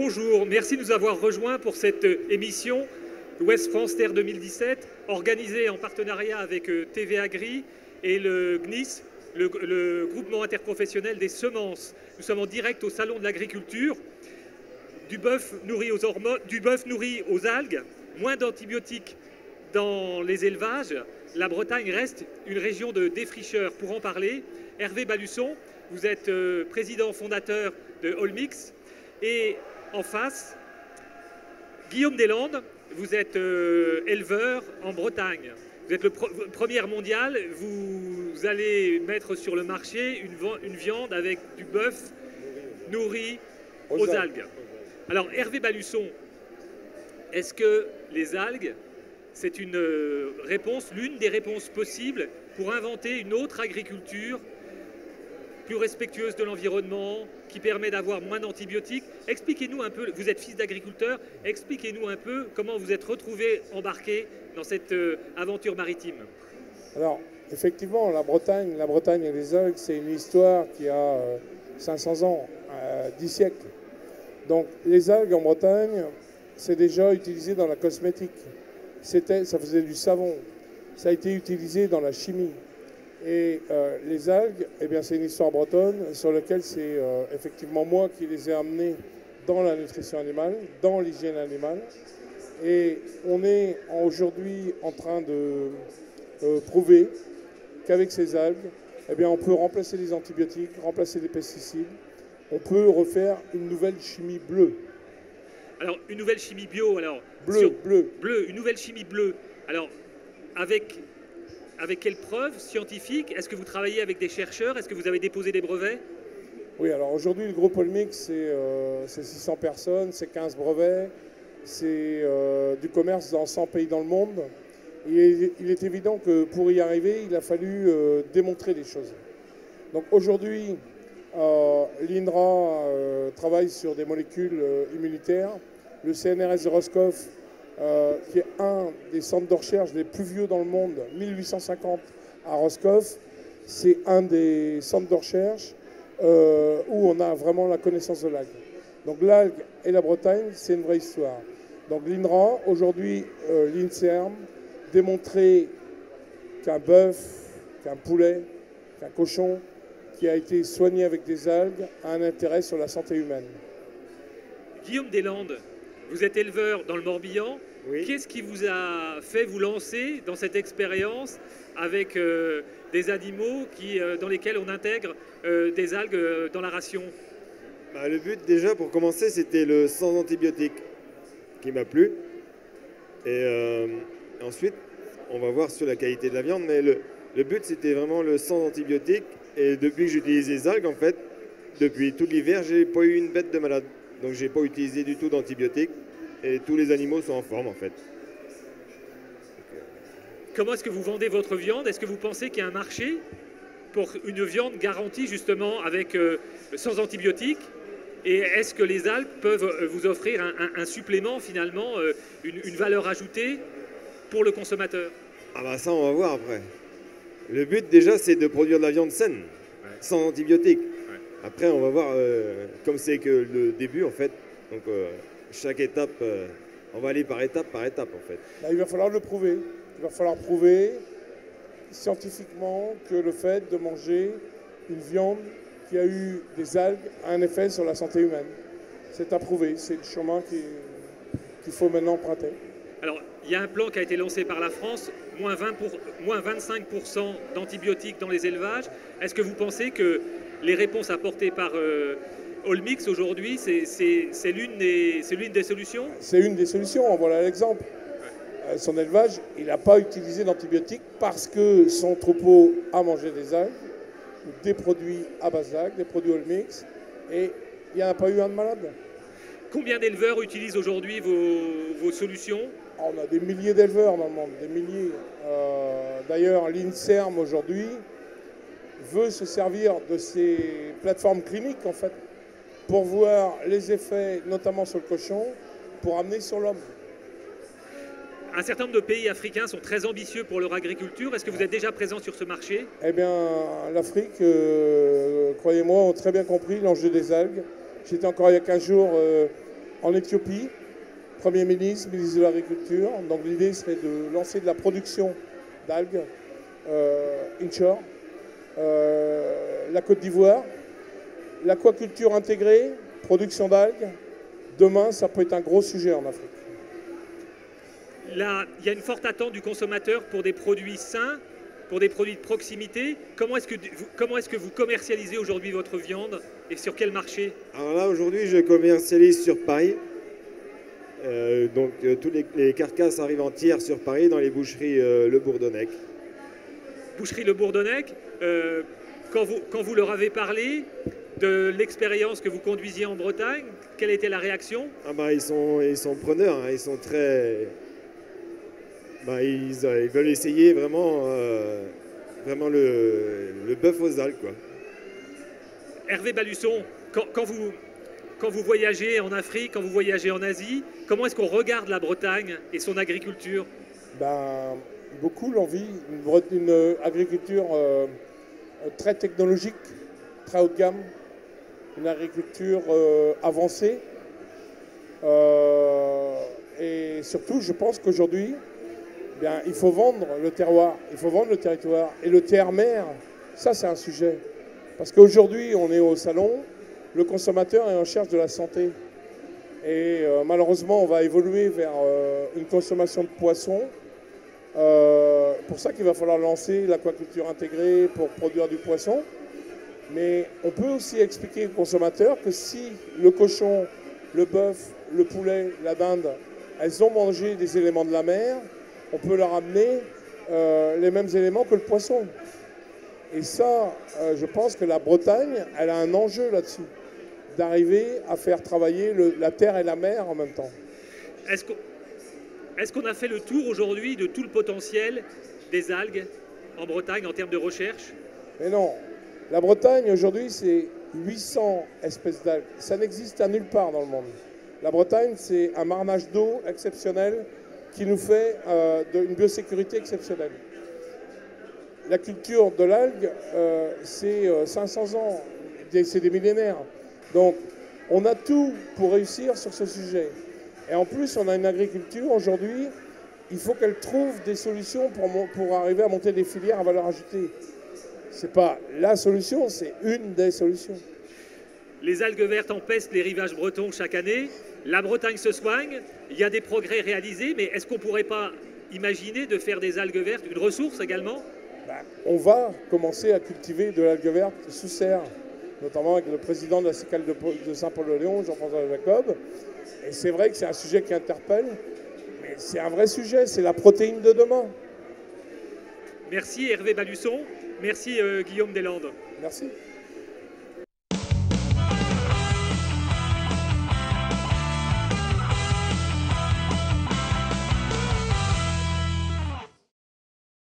Bonjour, merci de nous avoir rejoints pour cette émission Ouest France Terre 2017, organisée en partenariat avec TV Agri et le GNIS, le groupement interprofessionnel des semences. Nous sommes en direct au Salon de l'Agriculture. Du bœuf nourri aux algues, moins d'antibiotiques dans les élevages. La Bretagne reste une région de défricheurs. Pour en parler, Hervé Balusson, vous êtes président fondateur de Olmix. Et en face, Guillaume Deslandes, vous êtes éleveur en Bretagne. Vous êtes le premier mondial. Vous allez mettre sur le marché une viande avec du bœuf nourri aux algues. Alors, Hervé Balusson, est-ce que les algues, c'est une réponse, l'une des réponses possibles pour inventer une autre agriculture plus respectueuse de l'environnement, qui permet d'avoir moins d'antibiotiques? Expliquez-nous un peu, vous êtes fils d'agriculteur, expliquez-nous un peu comment vous êtes retrouvé embarqué dans cette aventure maritime. Alors, effectivement, la Bretagne et les algues, c'est une histoire qui a 500 ans, 10 siècles. Donc, les algues en Bretagne, c'est déjà utilisé dans la cosmétique. Ça faisait du savon. Ça a été utilisé dans la chimie. Et les algues, eh bien, c'est une histoire bretonne sur laquelle c'est effectivement moi qui les ai amenées dans la nutrition animale, dans l'hygiène animale. Et on est aujourd'hui en train de prouver qu'avec ces algues, eh bien, on peut remplacer les antibiotiques, remplacer les pesticides. On peut refaire une nouvelle chimie bleue. Alors, une nouvelle chimie bio, alors... Bleue. Une nouvelle chimie bleue. Alors, avec quelles preuves scientifiques? Est-ce que vous travaillez avec des chercheurs? Est-ce que vous avez déposé des brevets? Oui, alors aujourd'hui, le groupe Olmix, c'est 600 personnes, c'est 15 brevets, c'est du commerce dans 100 pays dans le monde. Et il est évident que pour y arriver, il a fallu démontrer des choses. Donc aujourd'hui, l'INRA travaille sur des molécules immunitaires. Le CNRS de Roscoff, qui est un des centres de recherche les plus vieux dans le monde, 1850 à Roscoff, c'est un des centres de recherche où on a vraiment la connaissance de l'algue. Donc l'algue et la Bretagne, c'est une vraie histoire. Donc l'INRA, aujourd'hui l'INSERM, démontrer qu'un bœuf, qu'un poulet, qu'un cochon qui a été soigné avec des algues a un intérêt sur la santé humaine. Guillaume Deslandes, vous êtes éleveur dans le Morbihan. Oui. Qu'est-ce qui vous a fait vous lancer dans cette expérience avec des animaux dans lesquels on intègre des algues dans la ration? Le but déjà pour commencer c'était le sans antibiotiques qui m'a plu. Et ensuite on va voir sur la qualité de la viande, mais le but c'était vraiment le sans antibiotiques. Et depuis que j'utilise les algues, en fait, depuis tout l'hiver, j'ai pas eu une bête de malade. Donc j'ai pas utilisé du tout d'antibiotiques et tous les animaux sont en forme en fait. Comment est-ce que vous vendez votre viande? Est-ce que vous pensez qu'il y a un marché pour une viande garantie justement avec sans antibiotiques? Et est-ce que les algues peuvent vous offrir un supplément finalement, une valeur ajoutée pour le consommateur? Ah bah ça on va voir après. Le but déjà c'est de produire de la viande saine, sans antibiotiques. Après on va voir, comme c'est que le début en fait, donc chaque étape, on va aller par étape en fait. Là, il va falloir le prouver. Il va falloir prouver scientifiquement que le fait de manger une viande qui a eu des algues a un effet sur la santé humaine. C'est à prouver, c'est le chemin qu'il faut maintenant emprunter. Alors, il y a un plan qui a été lancé par la France, moins 25% d'antibiotiques dans les élevages. Est-ce que vous pensez que les réponses apportées par Olmix aujourd'hui, c'est l'une des solutions? C'est une des solutions, voilà l'exemple. Son élevage, il n'a pas utilisé d'antibiotiques parce que son troupeau a mangé des algues, des produits à base d'algues, des produits Olmix, et il n'y en a pas eu un de malade. Combien d'éleveurs utilisent aujourd'hui vos solutions? On a des milliers d'éleveurs dans le monde, des milliers. D'ailleurs, l'INSERM aujourd'hui veut se servir de ces plateformes cliniques en fait pour voir les effets, notamment sur le cochon, pour amener sur l'homme. Un certain nombre de pays africains sont très ambitieux pour leur agriculture. Est-ce que vous êtes déjà présent sur ce marché? Eh bien, l'Afrique, croyez-moi, a très bien compris l'enjeu des algues. J'étais encore il y a 15 jours en Éthiopie, Premier ministre, ministre de l'Agriculture. Donc l'idée serait de lancer de la production d'algues inshore. La Côte d'Ivoire, l'aquaculture intégrée, production d'algues. Demain, ça peut être un gros sujet en Afrique. Là, il y a une forte attente du consommateur pour des produits sains, pour des produits de proximité. Comment est-ce que vous commercialisez aujourd'hui votre viande et sur quel marché? Alors là, aujourd'hui, je commercialise sur Paris. Tous les carcasses arrivent entières sur Paris dans les boucheries Le Bourdonnec. Boucherie Le Bourdonnec, quand vous leur avez parlé de l'expérience que vous conduisiez en Bretagne, quelle était la réaction? Ah bah, ils sont preneurs, hein, ils sont très... Bah, ils veulent essayer vraiment, vraiment le bœuf aux algues, quoi. Hervé Balusson, quand vous voyagez en Afrique, quand vous voyagez en Asie, comment est-ce qu'on regarde la Bretagne et son agriculture? Ben, beaucoup l'envie, une agriculture très technologique, très haut de gamme, une agriculture avancée. Et surtout, je pense qu'aujourd'hui, bien, il faut vendre le terroir, il faut vendre le territoire. Et le terre-mer, ça c'est un sujet. Parce qu'aujourd'hui, on est au salon, le consommateur est en recherche de la santé. Et malheureusement, on va évoluer vers une consommation de poissons. Pour ça qu'il va falloir lancer l'aquaculture intégrée pour produire du poisson. Mais on peut aussi expliquer au consommateur que si le cochon, le bœuf, le poulet, la dinde, elles ont mangé des éléments de la mer, on peut leur amener les mêmes éléments que le poisson. Et ça, je pense que la Bretagne, elle a un enjeu là-dessus, d'arriver à faire travailler la terre et la mer en même temps. Est-ce qu'on a fait le tour aujourd'hui de tout le potentiel des algues en Bretagne en termes de recherche? Mais non. La Bretagne, aujourd'hui, c'est 800 espèces d'algues. Ça n'existe à nulle part dans le monde. La Bretagne, c'est un marnage d'eau exceptionnel qui nous fait une biosécurité exceptionnelle. La culture de l'algue, c'est 500 ans, c'est des millénaires. Donc, on a tout pour réussir sur ce sujet. Et en plus, on a une agriculture aujourd'hui, il faut qu'elle trouve des solutions pour arriver à monter des filières à valeur ajoutée. Ce n'est pas la solution, c'est une des solutions. Les algues vertes empestent les rivages bretons chaque année. La Bretagne se soigne, il y a des progrès réalisés, mais est-ce qu'on ne pourrait pas imaginer de faire des algues vertes une ressource également? On va commencer à cultiver de l'algue verte sous serre, notamment avec le président de la Cicale de Saint-Paul-de-Léon, Jean-François Jacob. Et c'est vrai que c'est un sujet qui interpelle, mais c'est un vrai sujet, c'est la protéine de demain. Merci Hervé Balusson, merci Guillaume Deslandes. Merci.